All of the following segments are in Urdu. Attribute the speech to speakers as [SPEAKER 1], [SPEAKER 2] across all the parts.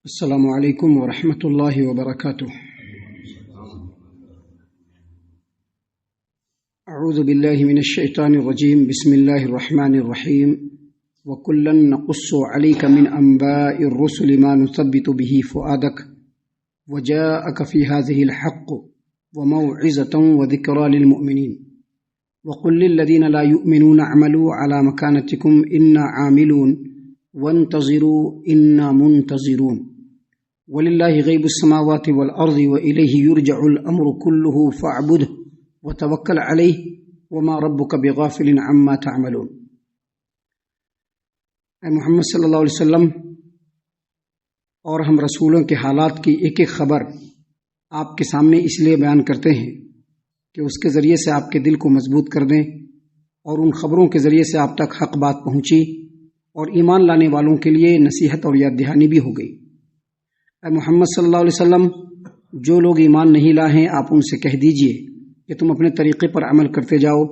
[SPEAKER 1] السلام علیکم ورحمۃ اللہ وبرکاتہ۔ اعوذ باللہ من الشیطان الرجیم، بسم اللہ الرحمن الرحیم۔ وَكُلًّا نَقُصُّ عَلَيْكَ مِنْ أَنْبَاءِ الرُّسُلِ مَا نُثَبِّتُ بِهِ فُؤَادَكَ وَجَاءَكَ فِي هَذِهِ الْحَقُّ وَمَوْعِظَةٌ وَذِكْرَى لِلْمُؤْمِنِينَ وَقُلْ لِلَّذِينَ لَا يُؤْمِنُونَ اعْمَلُوا عَلَى مَكَانَتِكُمْ إِنَّا عَامِلُونَ وَانْتَظِرُوا إِنَّا مُنْتَظِرُونَ وَلِلَّهِ غَيْبُ السَّمَاوَاتِ وَالْأَرْضِ وَإِلَيْهِ يُرْجَعُ الْأَمْرُ كُلُّهُ فَاعْبُدْهُ وَتَوَكَّلْ عَلَيْهِ وَمَا رَبُّكَ بِغَافِلٍ عَمَّا تَعْمَلُونَ۔ اے محمد صلی اللہ علیہ وسلم، اور ہم رسولوں کے حالات کی ایک ایک خبر آپ کے سامنے اس لیے بیان کرتے ہیں کہ اس کے ذریعے سے آپ کے دل کو مضبوط کر دیں، اور ان خبروں کے ذریعے سے آپ تک حق بات پہنچی اور ایمان لانے والوں کے لیے نصیحت اور یاد دہانی بھی ہو گئی۔ اے محمد صلی اللہ علیہ وسلم، جو لوگ ایمان نہیں لائے ہیں آپ ان سے کہہ دیجئے کہ تم اپنے طریقے پر عمل کرتے جاؤ،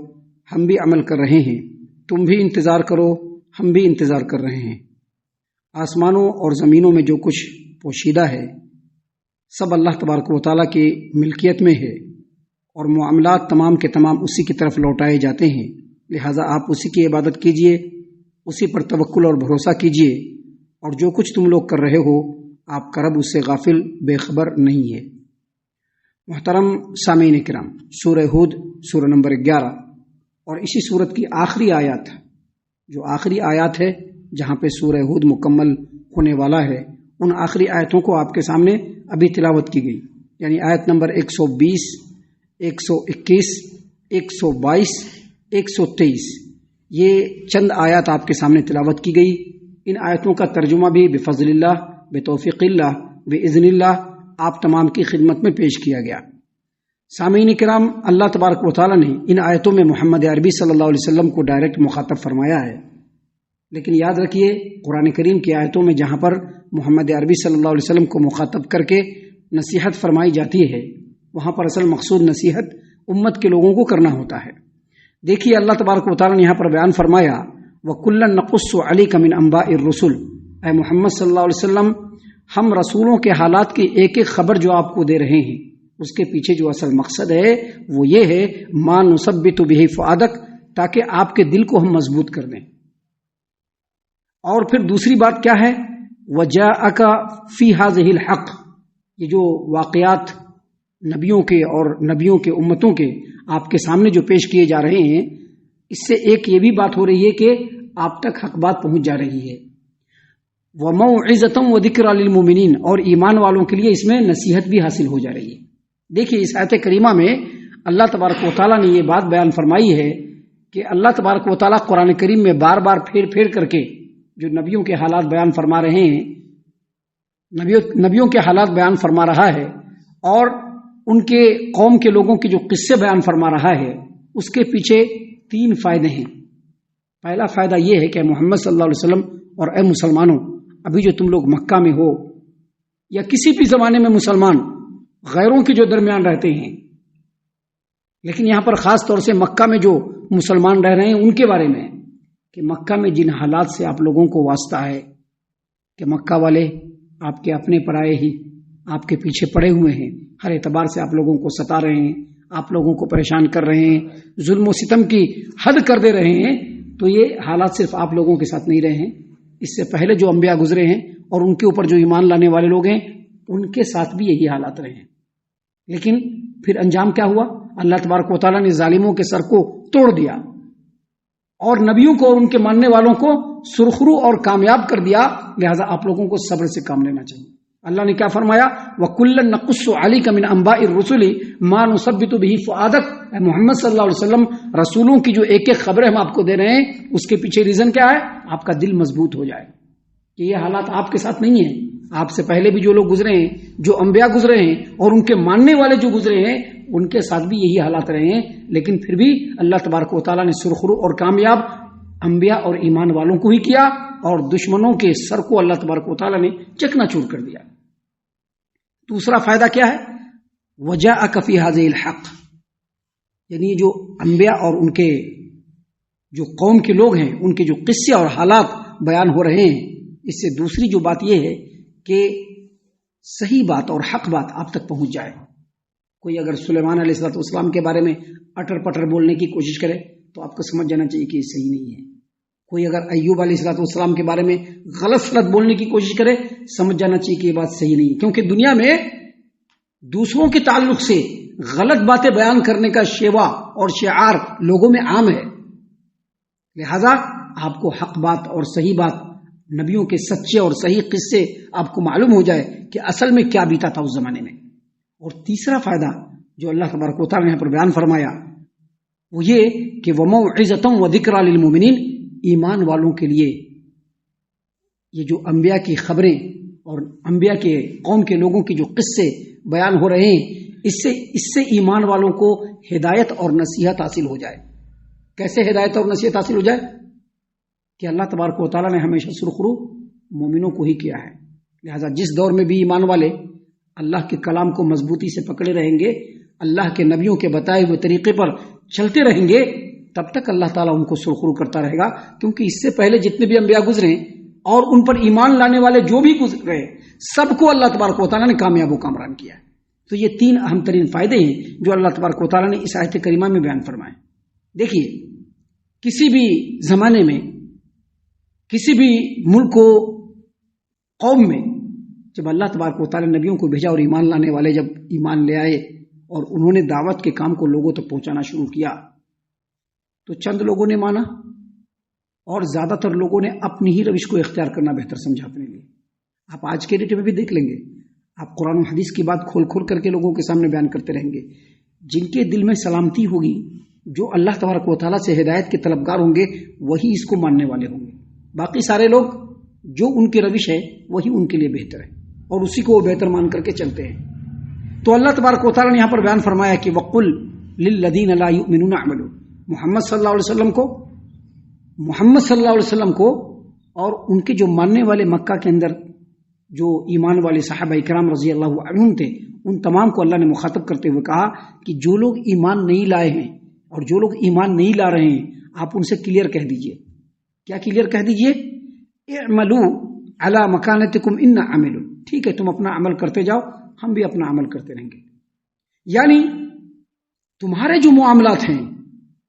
[SPEAKER 1] ہم بھی عمل کر رہے ہیں، تم بھی انتظار کرو، ہم بھی انتظار کر رہے ہیں۔ آسمانوں اور زمینوں میں جو کچھ پوشیدہ ہے سب اللہ تبارک و تعالیٰ کی ملکیت میں ہے، اور معاملات تمام کے تمام اسی کی طرف لوٹائے جاتے ہیں، لہٰذا آپ اسی کی عبادت کیجئے، اسی پر توکل اور بھروسہ کیجئے، اور جو کچھ تم لوگ کر رہے ہو آپ کا رب اس سے غافل بے خبر نہیں ہے۔ محترم سامعین کرام، سورہ ہود سورہ نمبر 11 اور اسی سورت کی آخری آیات، جو آخری آیات ہے جہاں پہ سورہ ہود مکمل ہونے والا ہے، ان آخری آیتوں کو آپ کے سامنے ابھی تلاوت کی گئی، یعنی آیت نمبر 120، 121، 122، 123، یہ چند آیات آپ کے سامنے تلاوت کی گئی۔ ان آیتوں کا ترجمہ بھی بفضل اللہ، بتوفیق اللہ، باذن اللہ آپ تمام کی خدمت میں پیش کیا گیا۔ سامعین کرام، اللہ تبارک و تعالیٰ نے ان آیتوں میں محمد عربی صلی اللہ علیہ وسلم کو ڈائریکٹ مخاطب فرمایا ہے، لیکن یاد رکھیے قرآن کریم کی آیتوں میں جہاں پر محمد عربی صلی اللہ علیہ وسلم کو مخاطب کر کے نصیحت فرمائی جاتی ہے، وہاں پر اصل مقصود نصیحت امت کے لوگوں کو کرنا ہوتا ہے۔ دیکھیے اللہ تبارک و تعالیٰ نے یہاں پر بیان فرمایا، وَكُلًّا نَقُصُّ عَلَيْكَ مِنْ أَنْبَاءِ الرُّسُلِ، اے محمد صلی اللہ علیہ وسلم، ہم رسولوں کے حالات کی ایک ایک خبر جو آپ کو دے رہے ہیں، اس کے پیچھے جو اصل مقصد ہے وہ یہ ہے مَا نُثَبِّتُ بِهِ فُؤَادَكَ، تاکہ آپ کے دل کو ہم مضبوط کر دیں۔ اور پھر دوسری بات کیا ہے؟ وَجَاءَكَ فِي هَذِهِ الْحَقِّ، یہ جو واقعات نبیوں کے اور نبیوں کے امتوں کے آپ کے سامنے جو پیش کیے جا رہے ہیں، اس سے ایک یہ بھی بات ہو رہی ہے کہ آپ تک حق بات پہنچ جا رہی ہے۔ وَمَوْعِظَةٌ وَذِكْرَى لِلْمُؤْمِنِينَ، اور ایمان والوں کے لیے اس میں نصیحت بھی حاصل ہو جا رہی ہے۔ دیکھیے اس آیت کریمہ میں اللہ تبارک و تعالیٰ نے یہ بات بیان فرمائی ہے کہ اللہ تبارک و تعالیٰ قرآن کریم میں بار بار پھیر کر کے جو نبیوں کے حالات بیان فرما رہے ہیں، نبیوں کے حالات بیان فرما رہا ہے، اور ان کے قوم کے لوگوں کے جو قصے بیان فرما رہا ہے، اس کے پیچھے 3 فائدے ہیں۔ پہلا فائدہ یہ ہے کہ محمد صلی اللہ علیہ وسلم اور اے مسلمانوں، ابھی جو تم لوگ مکہ میں ہو یا کسی بھی زمانے میں مسلمان غیروں کے جو درمیان رہتے ہیں، لیکن یہاں پر خاص طور سے مکہ میں جو مسلمان رہ رہے ہیں ان کے بارے میں، کہ مکہ میں جن حالات سے آپ لوگوں کو واسطہ ہے کہ مکہ والے آپ کے اپنے پرائے ہی آپ کے پیچھے پڑے ہوئے ہیں، ہر اعتبار سے آپ لوگوں کو ستا رہے ہیں، آپ لوگوں کو پریشان کر رہے ہیں، ظلم و ستم کی حد کر دے رہے ہیں۔ تو یہ حالات صرف آپ لوگوں کے ساتھ نہیں رہے ہیں، اس سے پہلے جو انبیاء گزرے ہیں اور ان کے اوپر جو ایمان لانے والے لوگ ہیں ان کے ساتھ بھی یہی حالات رہے ہیں۔ لیکن پھر انجام کیا ہوا؟ اللہ تبارک و تعالیٰ نے ظالموں کے سر کو توڑ دیا اور نبیوں کو اور ان کے ماننے والوں کو سرخرو اور کامیاب کر دیا، لہذا آپ لوگوں کو صبر سے کام لینا چاہیے۔ اللہ نے کیا فرمایا؟ وَكُلًّا نَقُصُّ عَلَيْكَ مِنْ أَنْبَاءِ الرُّسُلِ مَا نُثَبِّتُ بِهِ فُؤَادَكَ، اے محمد صلی اللہ علیہ وسلم، رسولوں کی جو ایک ایک خبریں ہم آپ کو دے رہے ہیں، اس کے پیچھے ریزن کیا ہے؟ آپ کا دل مضبوط ہو جائے کہ یہ حالات آپ کے ساتھ نہیں ہیں، آپ سے پہلے بھی جو لوگ گزرے ہیں، جو انبیاء گزرے ہیں اور ان کے ماننے والے جو گزرے ہیں، ان کے ساتھ بھی یہی حالات رہے ہیں، لیکن پھر بھی اللہ تبارک و تعالیٰ نے سرخرو اور کامیاب انبیاء اور ایمان والوں کو ہی کیا، اور دشمنوں کے سر کو اللہ تبارک و تعالیٰ نے چکنا چور کر دیا۔ دوسرا فائدہ کیا ہے؟ وَجَاءَكَ فِي هَذِهِ الْحَقِّ، یعنی جو انبیاء اور ان کے جو قوم کے لوگ ہیں ان کے جو قصے اور حالات بیان ہو رہے ہیں، اس سے دوسری جو بات یہ ہے کہ صحیح بات اور حق بات آپ تک پہنچ جائے. کوئی اگر سلیمان علیہ السلام کے بارے میں اٹر پٹر بولنے کی کوشش کرے تو آپ کو سمجھ جانا چاہیے کہ یہ صحیح نہیں ہے. کوئی اگر ایوب علیہ السلام کے بارے میں غلط سلط بولنے کی کوشش کرے سمجھ جانا چاہیے کہ یہ بات صحیح نہیں ہے، کیونکہ دنیا میں دوسروں کے تعلق سے غلط باتیں بیان کرنے کا شیوا اور شعار لوگوں میں عام ہے. لہذا آپ کو حق بات اور صحیح بات، نبیوں کے سچے اور صحیح قصے آپ کو معلوم ہو جائے کہ اصل میں کیا بیتا تھا اس زمانے میں. اور تیسرا فائدہ جو اللہ تبارک و تعالی نے یہاں پر بیان فرمایا وہ یہ کہ وَمَوْعِظَةً وَذِكْرَىٰ لِلْمُؤْمِنِينَ، ایمان والوں کے لیے یہ جو انبیاء کی خبریں اور انبیاء کے قوم کے لوگوں کی جو قصے بیان ہو رہے ہیں اس سے ایمان والوں کو ہدایت اور نصیحت حاصل ہو جائے. کیسے ہدایت اور نصیحت حاصل ہو جائے؟ کہ اللہ تبارک و تعالیٰ نے ہمیشہ سرخرو مومنوں کو ہی کیا ہے. لہذا جس دور میں بھی ایمان والے اللہ کے کلام کو مضبوطی سے پکڑے رہیں گے، اللہ کے نبیوں کے بتائے ہوئے طریقے پر چلتے رہیں گے، تب تک اللہ تعالیٰ ان کو سرخرو کرتا رہے گا. کیونکہ اس سے پہلے جتنے بھی انبیاء گزرے اور ان پر ایمان لانے والے جو بھی گزرے سب کو اللہ تبارک و تعالیٰ نے کامیاب و کامران کیا ہے. تو یہ تین اہم ترین فائدے ہیں جو اللہ تبارک و تعالیٰ نے اس آیت کریمہ میں بیان فرمائے. دیکھیے، کسی بھی زمانے میں کسی بھی ملک و قوم میں جب اللہ تبارک و تعالیٰ نے نبیوں کو بھیجا اور ایمان لانے والے جب ایمان لے آئے اور انہوں نے دعوت کے کام کو لوگوں تک پہنچانا شروع کیا تو چند لوگوں نے مانا اور زیادہ تر لوگوں نے اپنی ہی روش کو اختیار کرنا بہتر سمجھا اپنے لیے. آپ آج کے ڈیٹ میں بھی دیکھ لیں گے، آپ قرآن و حدیث کی بات کھول کھول کر کے لوگوں کے سامنے بیان کرتے رہیں گے. جن کے دل میں سلامتی ہوگی، جو اللہ تبارک و تعالیٰ سے ہدایت کے طلبگار ہوں گے، وہی اس کو ماننے والے ہوں گے. باقی سارے لوگ جو ان کی روش ہے وہی ان کے لیے بہتر ہے اور اسی کو وہ بہتر مان کر کے چلتے ہیں. تو اللہ تبارک و تعالیٰ نے یہاں پر بیان فرمایا کہ وَقُلْ لِلَّذِينَ لَا يُؤْمِنُونَ اعْمَلُوا، محمد صلی اللہ علیہ وسلم کو اور ان کے جو ماننے والے مکہ کے اندر جو ایمان والے صحابہ کرام رضی اللہ عنہم تھے، ان تمام کو اللہ نے مخاطب کرتے ہوئے کہا کہ جو لوگ ایمان نہیں لائے ہیں اور جو لوگ ایمان نہیں لا رہے ہیں، آپ ان سے کلیئر کہہ دیجئے. کیا کلیئر کہہ دیجئے؟ اعملوا علی مکانتکم انا عاملون. ٹھیک ہے، تم اپنا عمل کرتے جاؤ، ہم بھی اپنا عمل کرتے رہیں گے. یعنی تمہارے جو معاملات ہیں،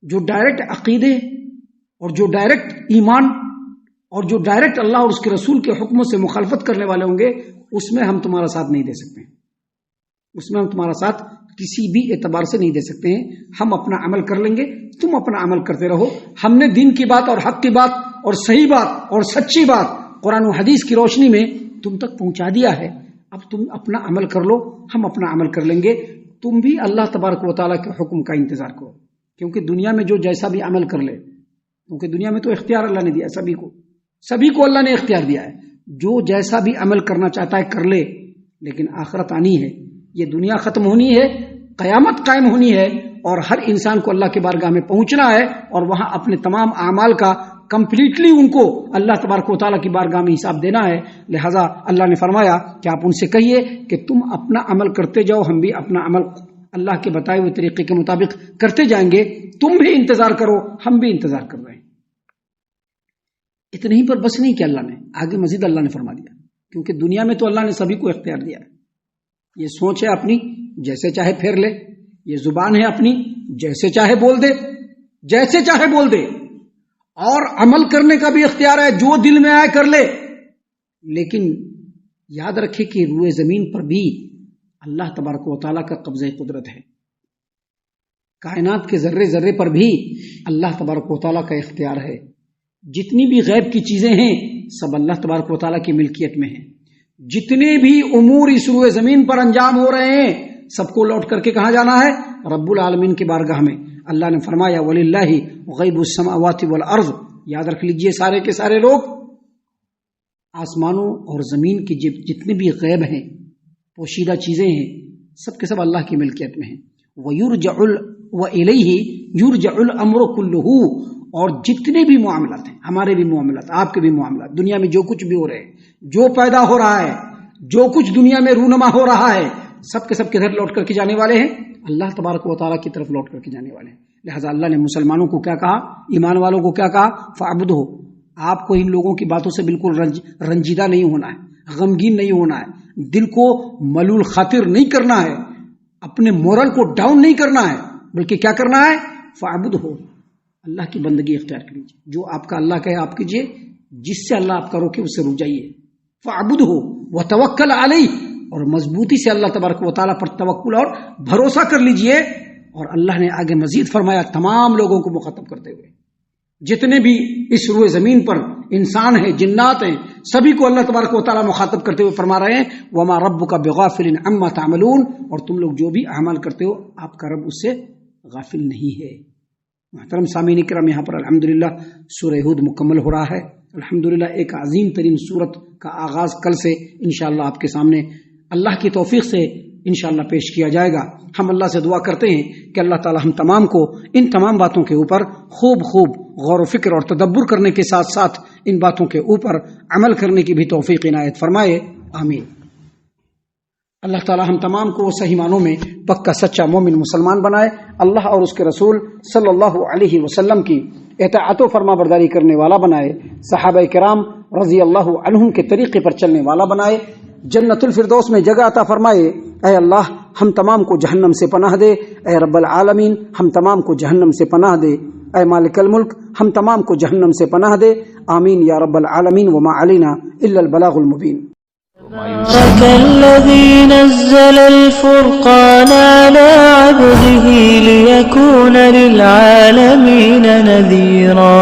[SPEAKER 1] جو ڈائریکٹ عقیدے اور جو ڈائریکٹ ایمان اور جو ڈائریکٹ اللہ اور اس کے رسول کے حکموں سے مخالفت کرنے والے ہوں گے، اس میں ہم تمہارا ساتھ نہیں دے سکتے ہیں. اس میں ہم تمہارا ساتھ کسی بھی اعتبار سے نہیں دے سکتے ہیں. ہم اپنا عمل کر لیں گے، تم اپنا عمل کرتے رہو. ہم نے دین کی بات اور حق کی بات اور صحیح بات اور سچی بات قرآن و حدیث کی روشنی میں تم تک پہنچا دیا ہے. اب تم اپنا عمل کر لو، ہم اپنا عمل کر لیں گے. تم بھی اللہ تبارک و تعالیٰ کے حکم کا انتظار کرو، کیونکہ دنیا میں جو جیسا بھی عمل کر لے، کیونکہ دنیا میں تو اختیار اللہ نے دیا ہے سبھی کو اللہ نے اختیار دیا ہے. جو جیسا بھی عمل کرنا چاہتا ہے کر لے، لیکن آخرت آنی ہے، یہ دنیا ختم ہونی ہے، قیامت قائم ہونی ہے اور ہر انسان کو اللہ کے بارگاہ میں پہنچنا ہے اور وہاں اپنے تمام اعمال کا کمپلیٹلی ان کو اللہ تبارک و تعالیٰ کی بارگاہ میں حساب دینا ہے. لہذا اللہ نے فرمایا کہ آپ ان سے کہیے کہ تم اپنا عمل کرتے جاؤ، ہم بھی اپنا عمل اللہ کے بتائے ہوئے طریقے کے مطابق کرتے جائیں گے. تم بھی انتظار کرو، ہم بھی انتظار کر رہے ہیں. اتنے ہی پر بس نہیں کہ اللہ نے آگے مزید اللہ نے فرما دیا، کیونکہ دنیا میں تو اللہ نے سبھی کو اختیار دیا ہے. یہ سوچ ہے اپنی، جیسے چاہے پھیر لے. یہ زبان ہے اپنی، جیسے چاہے بول دے، جیسے چاہے بول دے. اور عمل کرنے کا بھی اختیار ہے، جو دل میں آئے کر لے. لیکن یاد رکھے کہ روئے زمین پر بھی اللہ تبارک و تعالیٰ کا قبضہ قدرت ہے. کائنات کے ذرے ذرے پر بھی اللہ تبارک و تعالیٰ کا اختیار ہے. جتنی بھی غیب کی چیزیں ہیں سب اللہ تبارک و تعالیٰ کی ملکیت میں ہیں. جتنے بھی امور اس روئے زمین پر انجام ہو رہے ہیں سب کو لوٹ کر کے کہاں جانا ہے؟ رب العالمین کی بارگاہ میں. اللہ نے فرمایا وَلِلَّهِ غَيْبُ السَّمَاوَاتِ وَالْأَرْضِ. یاد رکھ لیجئے سارے کے سارے لوگ، آسمانوں اور زمین کی جتنے بھی غیب ہیں، پوشیدہ چیزیں ہیں، سب کے سب اللہ کی ملکیت میں ہیں. وَإِلَيْهِ يُرْجَعُ الْأَمْرُ كُلُّهُ. اور جتنے بھی معاملات ہیں، ہمارے بھی معاملات، آپ کے بھی معاملات، دنیا میں جو کچھ بھی ہو رہے ہیں، جو پیدا ہو رہا ہے، جو کچھ دنیا میں رونما ہو رہا ہے، سب کے سب کدھر لوٹ کر کے جانے والے ہیں؟ اللہ تبارک و تعالیٰ کی طرف لوٹ کر کے جانے والے ہیں. لہذا اللہ نے مسلمانوں کو کیا کہا؟ ایمان والوں کو کیا کہا؟ فَاعْبُدْهُ. آپ کو ان لوگوں کی باتوں سے بالکل رنجیدہ نہیں ہونا ہے، غمگین نہیں ہونا ہے. دل کو ملول خاطر نہیں کرنا ہے، اپنے مورل کو ڈاؤن نہیں کرنا ہے، بلکہ کیا کرنا ہے؟ فاعبدہ، اللہ کی بندگی اختیار کیجیے، جو آپ کا اللہ کہے آپ کیجیے، جس سے اللہ آپ کا روکے اس سے رک جائیے۔ فاعبدہ وتوکل علیہ، اور مضبوطی سے اللہ تبارک و تعالیٰ پر توکل اور بھروسہ کر لیجئے۔ اور اللہ نے آگے مزید فرمایا تمام لوگوں کو مخاطب کرتے ہوئے، جتنے بھی اس روئے زمین پر انسان ہیں، جنات ہیں، سبھی کو اللہ تبارک و تعالیٰ مخاطب کرتے ہوئے فرما رہے ہیں وما ربک بغافل عما تعملون، اور تم لوگ جو بھی اعمال کرتے ہو آپ کا رب اس سے غافل نہیں ہے۔ محترم سامعین کرام، یہاں پر الحمدللہ سورہ ہود مکمل ہو رہا ہے۔ الحمدللہ ایک عظیم ترین سورت کا آغاز کل سے انشاءاللہ آپ کے سامنے اللہ کی توفیق سے انشاءاللہ پیش کیا جائے گا۔ ہم اللہ سے دعا کرتے ہیں کہ اللہ تعالی ہم تمام کو ان تمام باتوں کے اوپر خوب غور و فکر اور تدبر کرنے کے ساتھ ساتھ ان باتوں کے اوپر عمل کرنے کی بھی توفیق عنایت فرمائے، آمین۔ اللہ تعالی ہم تمام کو صحیح معنوں میں پکا سچا مومن مسلمان بنائے، اللہ اور اس کے رسول صلی اللہ علیہ وسلم کی اطاعت و فرما برداری کرنے والا بنائے، صحابہ کرام رضی اللہ عنہم کے طریقے پر چلنے والا بنائے، جنت الفردوس میں جگہ عطا فرمائے۔ اے اللہ ہم تمام کو جہنم سے پناہ دے، اے رب العالمین ہم تمام کو جہنم سے پناہ دے، اے مالک الملک ہم تمام کو جہنم سے پناہ دے، آمین یا رب العالمین۔ وما علینا الا البلاغ المبین۔
[SPEAKER 2] تبارك الذي نزل الفرقان على عبده ليكون للعالمين نذيرا